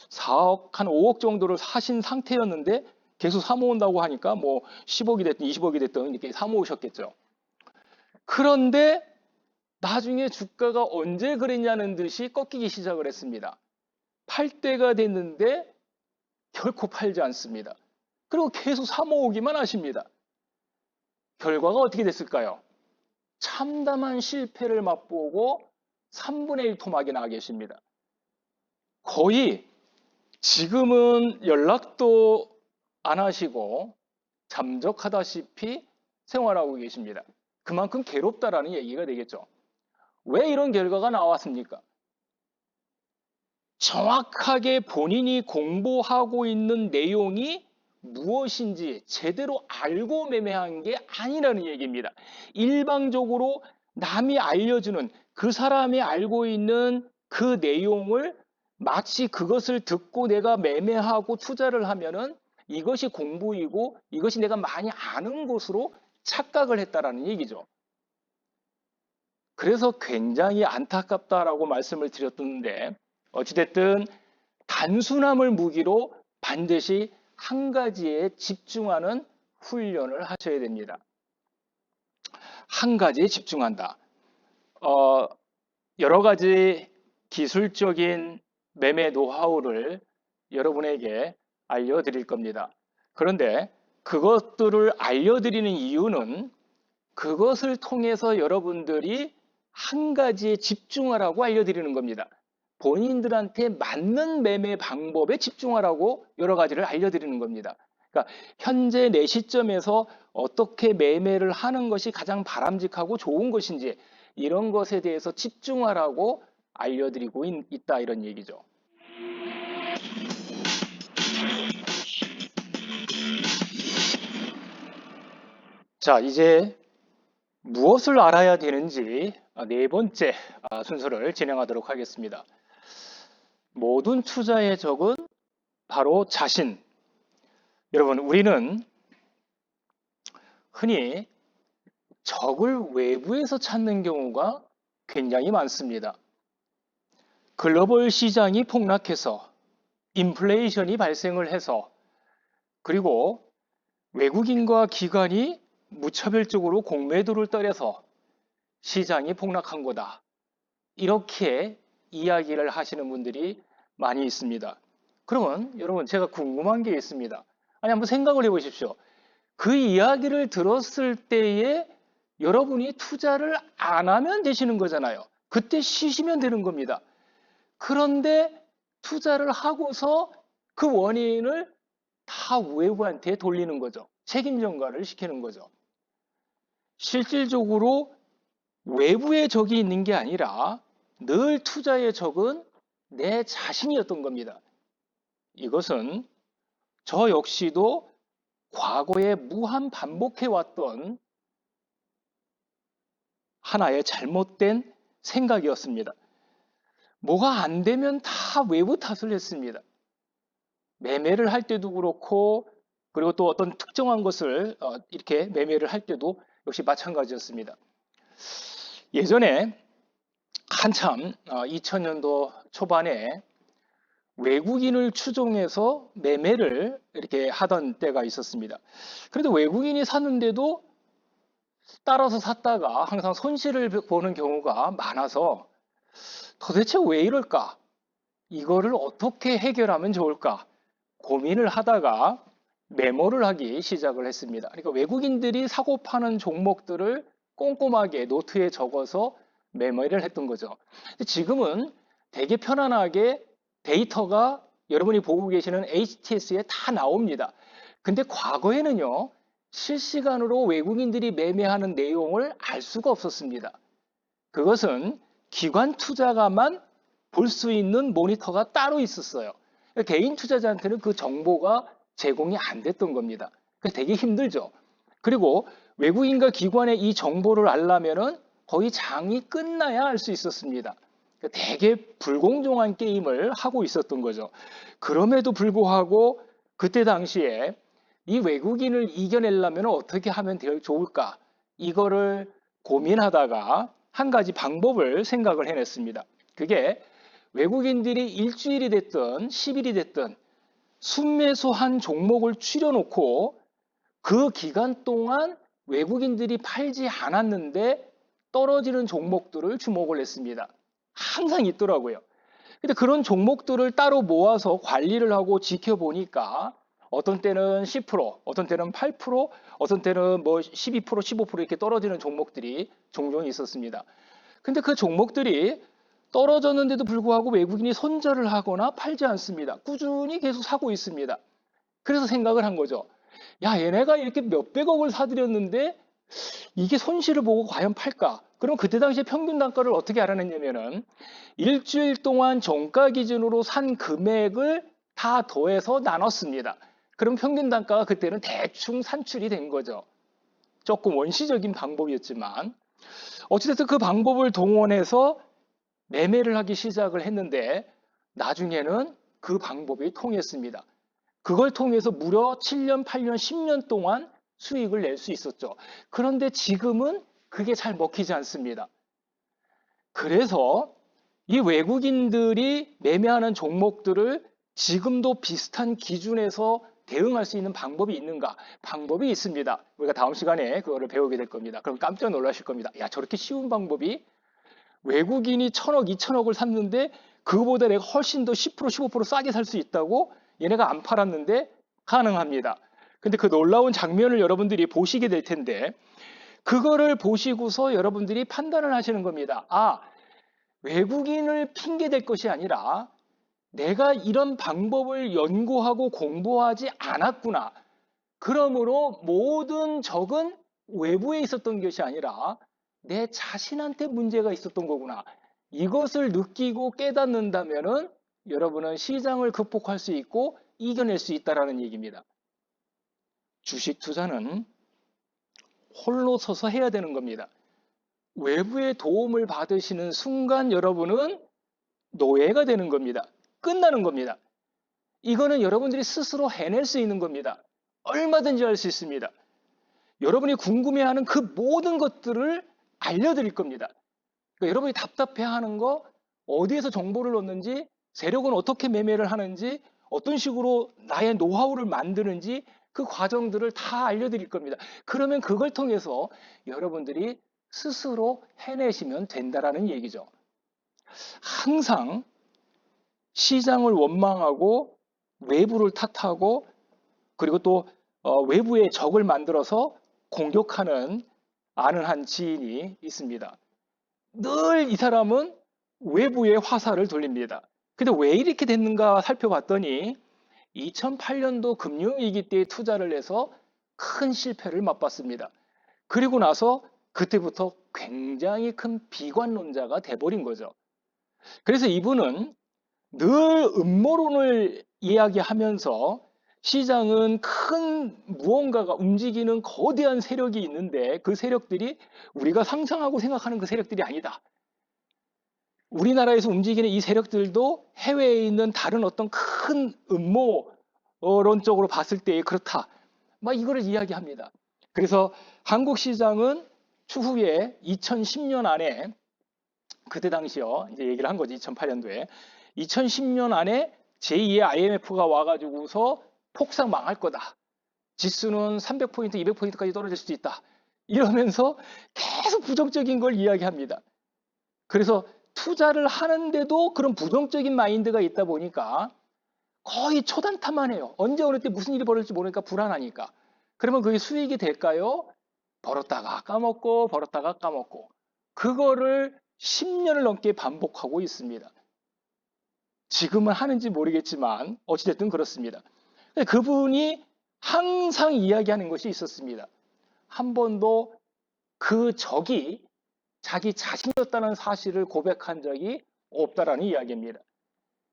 4억, 한 5억 정도를 사신 상태였는데 계속 사모은다고 하니까 뭐 10억이 됐든 20억이 됐든 이렇게 사모으셨겠죠. 그런데 나중에 주가가 언제 그랬냐는 듯이 꺾이기 시작을 했습니다. 팔 때가 됐는데 결코 팔지 않습니다. 그리고 계속 사모으기만 하십니다. 결과가 어떻게 됐을까요? 참담한 실패를 맛보고 3분의 1 토막이 나 계십니다. 거의 지금은 연락도 안 하시고 잠적하다시피 생활하고 계십니다. 그만큼 괴롭다라는 얘기가 되겠죠. 왜 이런 결과가 나왔습니까? 정확하게 본인이 공부하고 있는 내용이 무엇인지 제대로 알고 매매한 게 아니라는 얘기입니다. 일방적으로 남이 알려주는 그 사람이 알고 있는 그 내용을 마치 그것을 듣고 내가 매매하고 투자를 하면은 이것이 공부이고 이것이 내가 많이 아는 것으로 착각을 했다라는 얘기죠. 그래서 굉장히 안타깝다라고 말씀을 드렸는데 어찌됐든 단순함을 무기로 반드시 한 가지에 집중하는 훈련을 하셔야 됩니다. 한 가지에 집중한다. 여러 가지 기술적인 매매 노하우를 여러분에게 알려드릴 겁니다. 그런데 그것들을 알려드리는 이유는 그것을 통해서 여러분들이 한 가지에 집중하라고 알려드리는 겁니다. 본인들한테 맞는 매매 방법에 집중하라고 여러 가지를 알려드리는 겁니다. 그러니까 현재 내 시점에서 어떻게 매매를 하는 것이 가장 바람직하고 좋은 것인지 이런 것에 대해서 집중하라고 알려드리고 있다 이런 얘기죠. 자, 이제 무엇을 알아야 되는지 네 번째 순서를 진행하도록 하겠습니다. 모든 투자의 적은 바로 자신. 여러분, 우리는 흔히 적을 외부에서 찾는 경우가 굉장히 많습니다. 글로벌 시장이 폭락해서 인플레이션이 발생을 해서 그리고 외국인과 기관이 무차별적으로 공매도를 떨어서 시장이 폭락한 거다. 이렇게 이야기를 하시는 분들이 많이 있습니다. 그러면 여러분 제가 궁금한 게 있습니다. 아니 한번 생각을 해보십시오. 그 이야기를 들었을 때에 여러분이 투자를 안 하면 되시는 거잖아요. 그때 쉬시면 되는 겁니다. 그런데 투자를 하고서 그 원인을 다 외부한테 돌리는 거죠. 책임 전가를 시키는 거죠. 실질적으로 외부의 적이 있는 게 아니라 늘 투자의 적은 내 자신이었던 겁니다. 이것은 저 역시도 과거에 무한 반복해왔던 하나의 잘못된 생각이었습니다. 뭐가 안 되면 다 외부 탓을 했습니다. 매매를 할 때도 그렇고 그리고 또 어떤 특정한 것을 이렇게 매매를 할 때도 역시 마찬가지였습니다. 예전에 한참 2000년도 초반에 외국인을 추종해서 매매를 이렇게 하던 때가 있었습니다. 그래도 외국인이 샀는데도 따라서 샀다가 항상 손실을 보는 경우가 많아서 도대체 왜 이럴까? 이거를 어떻게 해결하면 좋을까? 고민을 하다가 메모를 하기 시작을 했습니다. 그러니까 외국인들이 사고 파는 종목들을 꼼꼼하게 노트에 적어서 메모를 했던 거죠. 지금은 되게 편안하게 데이터가 여러분이 보고 계시는 HTS에 다 나옵니다. 근데 과거에는요, 실시간으로 외국인들이 매매하는 내용을 알 수가 없었습니다. 그것은 기관 투자가만 볼 수 있는 모니터가 따로 있었어요. 개인 투자자한테는 그 정보가 제공이 안 됐던 겁니다. 되게 힘들죠. 그리고 외국인과 기관의 이 정보를 알려면은 거의 장이 끝나야 알 수 있었습니다. 되게 불공정한 게임을 하고 있었던 거죠. 그럼에도 불구하고 그때 당시에 이 외국인을 이겨내려면 어떻게 하면 좋을까? 이거를 고민하다가 한 가지 방법을 생각을 해냈습니다. 그게 외국인들이 일주일이 됐든 10일이 됐든 순매수한 종목을 추려놓고 그 기간 동안 외국인들이 팔지 않았는데 떨어지는 종목들을 주목을 했습니다. 항상 있더라고요. 근데 그런 종목들을 따로 모아서 관리를 하고 지켜보니까 어떤 때는 10%, 어떤 때는 8%, 어떤 때는 뭐 12%, 15% 이렇게 떨어지는 종목들이 종종 있었습니다. 근데 그 종목들이 떨어졌는데도 불구하고 외국인이 손절을 하거나 팔지 않습니다. 꾸준히 계속 사고 있습니다. 그래서 생각을 한 거죠. 야, 얘네가 이렇게 몇백억을 사들였는데 이게 손실을 보고 과연 팔까? 그럼 그때 당시에 평균 단가를 어떻게 알아냈냐면은 일주일 동안 종가 기준으로 산 금액을 다 더해서 나눴습니다. 그럼 평균 단가가 그때는 대충 산출이 된 거죠. 조금 원시적인 방법이었지만 어찌됐든 그 방법을 동원해서 매매를 하기 시작을 했는데 나중에는 그 방법이 통했습니다. 그걸 통해서 무려 7년, 8년, 10년 동안 수익을 낼 수 있었죠. 그런데 지금은 그게 잘 먹히지 않습니다. 그래서 이 외국인들이 매매하는 종목들을 지금도 비슷한 기준에서 대응할 수 있는 방법이 있는가? 방법이 있습니다. 우리가 다음 시간에 그거를 배우게 될 겁니다. 그럼 깜짝 놀라실 겁니다. 야, 저렇게 쉬운 방법이 외국인이 1,000억, 2,000억을 샀는데 그거보다 내가 훨씬 더 10%, 15% 싸게 살 수 있다고 얘네가 안 팔았는데 가능합니다. 근데 그 놀라운 장면을 여러분들이 보시게 될 텐데 그거를 보시고서 여러분들이 판단을 하시는 겁니다. 아, 외국인을 핑계댈 것이 아니라 내가 이런 방법을 연구하고 공부하지 않았구나. 그러므로 모든 적은 외부에 있었던 것이 아니라 내 자신한테 문제가 있었던 거구나. 이것을 느끼고 깨닫는다면은 여러분은 시장을 극복할 수 있고 이겨낼 수 있다라는 얘기입니다. 주식 투자는 홀로 서서 해야 되는 겁니다. 외부의 도움을 받으시는 순간 여러분은 노예가 되는 겁니다. 끝나는 겁니다. 이거는 여러분들이 스스로 해낼 수 있는 겁니다. 얼마든지 할 수 있습니다. 여러분이 궁금해하는 그 모든 것들을 알려드릴 겁니다. 그러니까 여러분이 답답해하는 거, 어디에서 정보를 얻는지, 세력은 어떻게 매매를 하는지, 어떤 식으로 나의 노하우를 만드는지 그 과정들을 다 알려드릴 겁니다. 그러면 그걸 통해서 여러분들이 스스로 해내시면 된다라는 얘기죠. 항상 시장을 원망하고 외부를 탓하고 그리고 또 외부의 적을 만들어서 공격하는 아는 한 지인이 있습니다. 늘 이 사람은 외부에 화살을 돌립니다. 근데 왜 이렇게 됐는가 살펴봤더니 2008년도 금융위기 때 투자를 해서 큰 실패를 맛봤습니다. 그리고 나서 그때부터 굉장히 큰 비관론자가 돼버린 거죠. 그래서 이분은 늘 음모론을 이야기하면서 시장은 큰 무언가가 움직이는 거대한 세력이 있는데 그 세력들이 우리가 상상하고 생각하는 그 세력들이 아니다. 우리나라에서 움직이는 이 세력들도 해외에 있는 다른 어떤 큰 음모론적으로 봤을 때 그렇다. 막 이거를 이야기합니다. 그래서 한국 시장은 추후에 2010년 안에 그때 당시요 이제 얘기를 한 거지 2008년도에 2010년 안에 제2의 IMF가 와가지고서 폭삭 망할 거다. 지수는 300포인트, 200포인트까지 떨어질 수도 있다. 이러면서 계속 부정적인 걸 이야기합니다. 그래서 투자를 하는데도 그런 부정적인 마인드가 있다 보니까 거의 초단타만 해요. 언제 어느 때 무슨 일이 벌어질지 모르니까 불안하니까. 그러면 그게 수익이 될까요? 벌었다가 까먹고 벌었다가 까먹고 그거를 10년을 넘게 반복하고 있습니다. 지금은 하는지 모르겠지만 어찌됐든 그렇습니다. 그분이 항상 이야기하는 것이 있었습니다. 한 번도 그 적이 자기 자신이었다는 사실을 고백한 적이 없다라는 이야기입니다.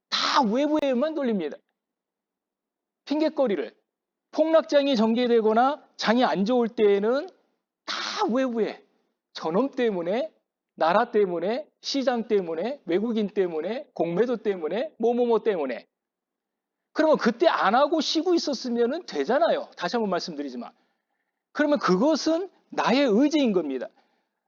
다 외부에만 돌립니다. 핑곗거리를. 폭락장이 전개되거나 장이 안 좋을 때에는 다 외부에 저놈 때문에 나라 때문에 시장 때문에 외국인 때문에 공매도 때문에 뭐뭐뭐 때문에 그러면 그때 안 하고 쉬고 있었으면 되잖아요. 다시 한번 말씀드리지만 그러면 그것은 나의 의지인 겁니다.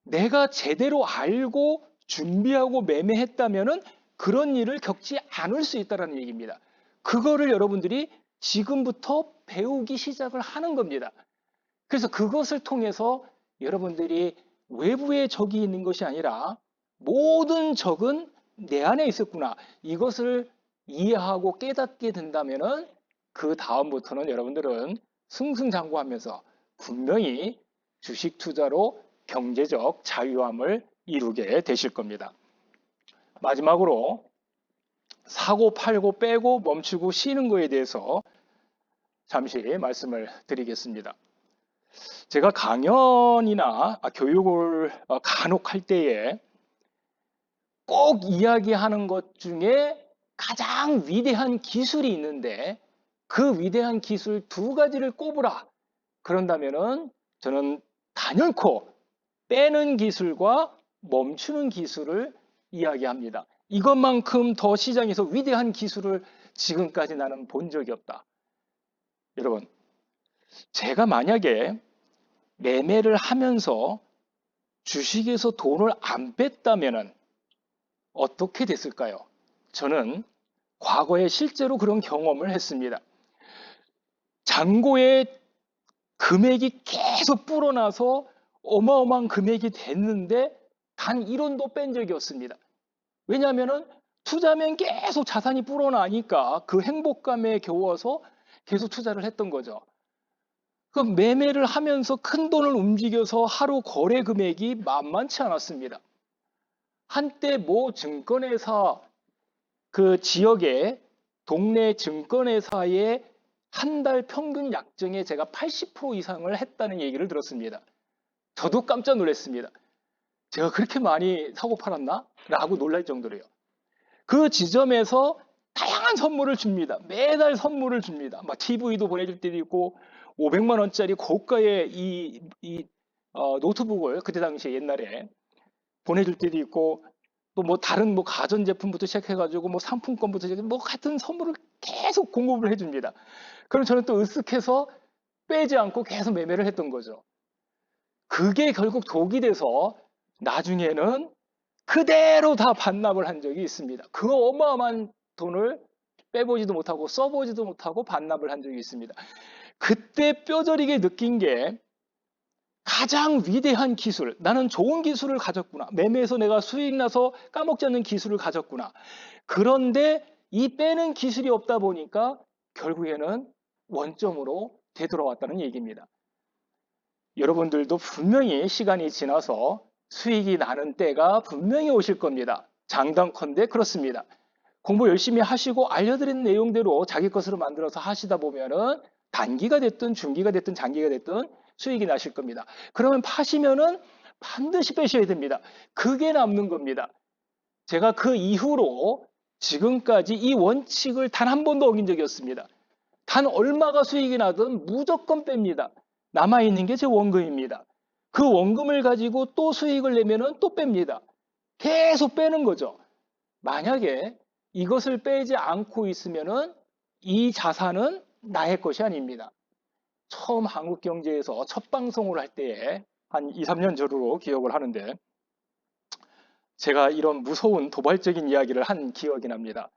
내가 제대로 알고 준비하고 매매했다면 그런 일을 겪지 않을 수 있다는 얘기입니다. 그거를 여러분들이 지금부터 배우기 시작을 하는 겁니다. 그래서 그것을 통해서 여러분들이 외부의 적이 있는 것이 아니라 모든 적은 내 안에 있었구나. 이것을 이해하고 깨닫게 된다면 그 다음부터는 여러분들은 승승장구하면서 분명히 주식 투자로 경제적 자유함을 이루게 되실 겁니다. 마지막으로 사고, 팔고, 빼고, 멈추고, 쉬는 거에 대해서 잠시 말씀을 드리겠습니다. 제가 강연이나 교육을 간혹 할 때에 꼭 이야기하는 것 중에 가장 위대한 기술이 있는데 그 위대한 기술 두 가지를 꼽으라. 그런다면은 저는 단연코 빼는 기술과 멈추는 기술을 이야기합니다. 이것만큼 더 시장에서 위대한 기술을 지금까지 나는 본 적이 없다. 여러분, 제가 만약에 매매를 하면서 주식에서 돈을 안 뺐다면 어떻게 됐을까요? 저는 과거에 실제로 그런 경험을 했습니다. 잔고에 금액이 계속 불어나서 어마어마한 금액이 됐는데 단 1원도 뺀 적이 없습니다. 왜냐하면 투자하면 계속 자산이 불어나니까 그 행복감에 겨워서 계속 투자를 했던 거죠. 그 매매를 하면서 큰 돈을 움직여서 하루 거래 금액이 만만치 않았습니다. 한때 모 증권회사 그 지역의 동네 증권회사의 한 달 평균 약정에 제가 80% 이상을 했다는 얘기를 들었습니다. 저도 깜짝 놀랐습니다. 제가 그렇게 많이 사고 팔았나? 라고 놀랄 정도로요. 그 지점에서 다양한 선물을 줍니다. 매달 선물을 줍니다. 막 TV도 보내줄 때도 있고 500만 원짜리 고가의 노트북을 그때 당시에 옛날에 보내줄 때도 있고 또 뭐 다른 뭐 가전제품부터 시작해가지고 뭐 상품권부터 시작해 뭐 같은 선물을 계속 공급을 해줍니다. 그럼 저는 또 으쓱해서 빼지 않고 계속 매매를 했던 거죠. 그게 결국 독이 돼서 나중에는 그대로 다 반납을 한 적이 있습니다. 그 어마어마한 돈을 빼보지도 못하고 써보지도 못하고 반납을 한 적이 있습니다. 그때 뼈저리게 느낀 게 가장 위대한 기술, 나는 좋은 기술을 가졌구나. 매매에서 내가 수익 나서 까먹지 않는 기술을 가졌구나. 그런데 이 빼는 기술이 없다 보니까 결국에는 원점으로 되돌아왔다는 얘기입니다. 여러분들도 분명히 시간이 지나서 수익이 나는 때가 분명히 오실 겁니다. 장담컨대 그렇습니다. 공부 열심히 하시고 알려드린 내용대로 자기 것으로 만들어서 하시다 보면은 단기가 됐든 중기가 됐든 장기가 됐든 수익이 나실 겁니다. 그러면 파시면은 반드시 빼셔야 됩니다. 그게 남는 겁니다. 제가 그 이후로 지금까지 이 원칙을 단 한 번도 어긴 적이 없습니다. 단 얼마가 수익이 나든 무조건 뺍니다. 남아있는 게 제 원금입니다. 그 원금을 가지고 또 수익을 내면은 또 뺍니다. 계속 빼는 거죠. 만약에 이것을 빼지 않고 있으면은 이 자산은 나의 것이 아닙니다. 처음 한국경제에서 첫 방송을 할 때에 한 2, 3년 전으로 기억을 하는데 제가 이런 무서운 도발적인 이야기를 한 기억이 납니다.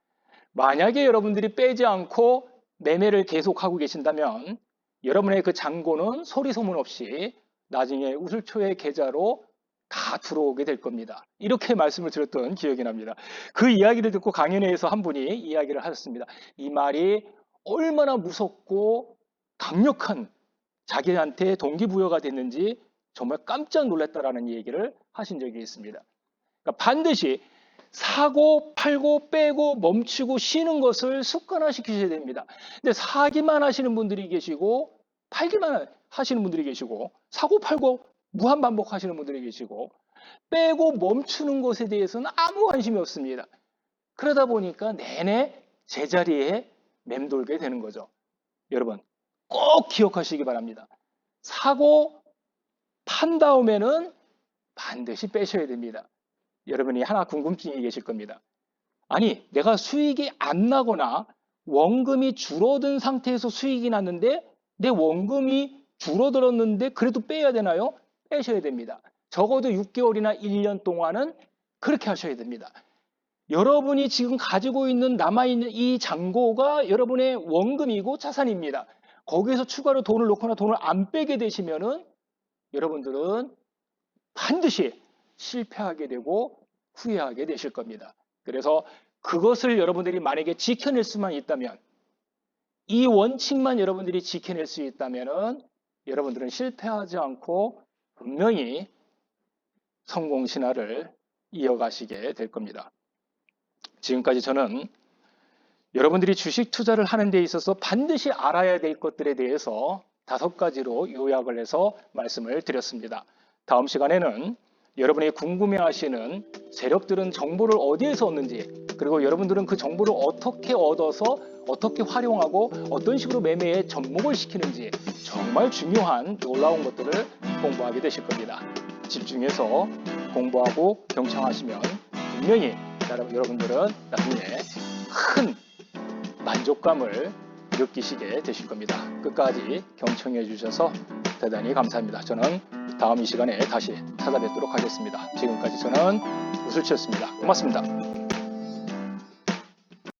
만약에 여러분들이 빼지 않고 매매를 계속하고 계신다면 여러분의 그 잔고는 소리 소문 없이 나중에 우슬초의 계좌로 다 들어오게 될 겁니다. 이렇게 말씀을 드렸던 기억이 납니다. 그 이야기를 듣고 강연회에서 한 분이 이야기를 하셨습니다. 이 말이 얼마나 무섭고 강력한 자기한테 동기부여가 됐는지 정말 깜짝 놀랐다라는 얘기를 하신 적이 있습니다. 그러니까 반드시 사고, 팔고, 빼고, 멈추고, 쉬는 것을 습관화시키셔야 됩니다. 근데 사기만 하시는 분들이 계시고, 팔기만 하시는 분들이 계시고, 사고, 팔고, 무한 반복하시는 분들이 계시고, 빼고 멈추는 것에 대해서는 아무 관심이 없습니다. 그러다 보니까 내내 제자리에 맴돌게 되는 거죠. 여러분, 꼭 기억하시기 바랍니다. 사고, 판 다음에는 반드시 빼셔야 됩니다. 여러분이 하나 궁금증이 계실 겁니다. 아니, 내가 수익이 안 나거나 원금이 줄어든 상태에서 수익이 났는데 내 원금이 줄어들었는데 그래도 빼야 되나요? 빼셔야 됩니다. 적어도 6개월이나 1년 동안은 그렇게 하셔야 됩니다. 여러분이 지금 가지고 있는 남아있는 이 잔고가 여러분의 원금이고 자산입니다. 거기에서 추가로 돈을 넣거나 돈을 안 빼게 되시면은 여러분들은 반드시 실패하게 되고 후회하게 되실 겁니다. 그래서 그것을 여러분들이 만약에 지켜낼 수만 있다면, 이 원칙만 여러분들이 지켜낼 수 있다면 여러분들은 실패하지 않고 분명히 성공 신화를 이어가시게 될 겁니다. 지금까지 저는 여러분들이 주식 투자를 하는 데 있어서 반드시 알아야 될 것들에 대해서 5가지로 요약을 해서 말씀을 드렸습니다. 다음 시간에는 여러분이 궁금해하시는 세력들은 정보를 어디에서 얻는지, 그리고 여러분들은 그 정보를 어떻게 얻어서 어떻게 활용하고 어떤 식으로 매매에 접목을 시키는지 정말 중요한 놀라운 것들을 공부하게 되실 겁니다. 집중해서 공부하고 경청하시면 분명히 여러분들은 나중에 큰 만족감을 느끼시게 되실 겁니다. 끝까지 경청해 주셔서 대단히 감사합니다. 저는 다음 이 시간에 다시 찾아뵙도록 하겠습니다. 지금까지 저는 우술치였습니다. 고맙습니다.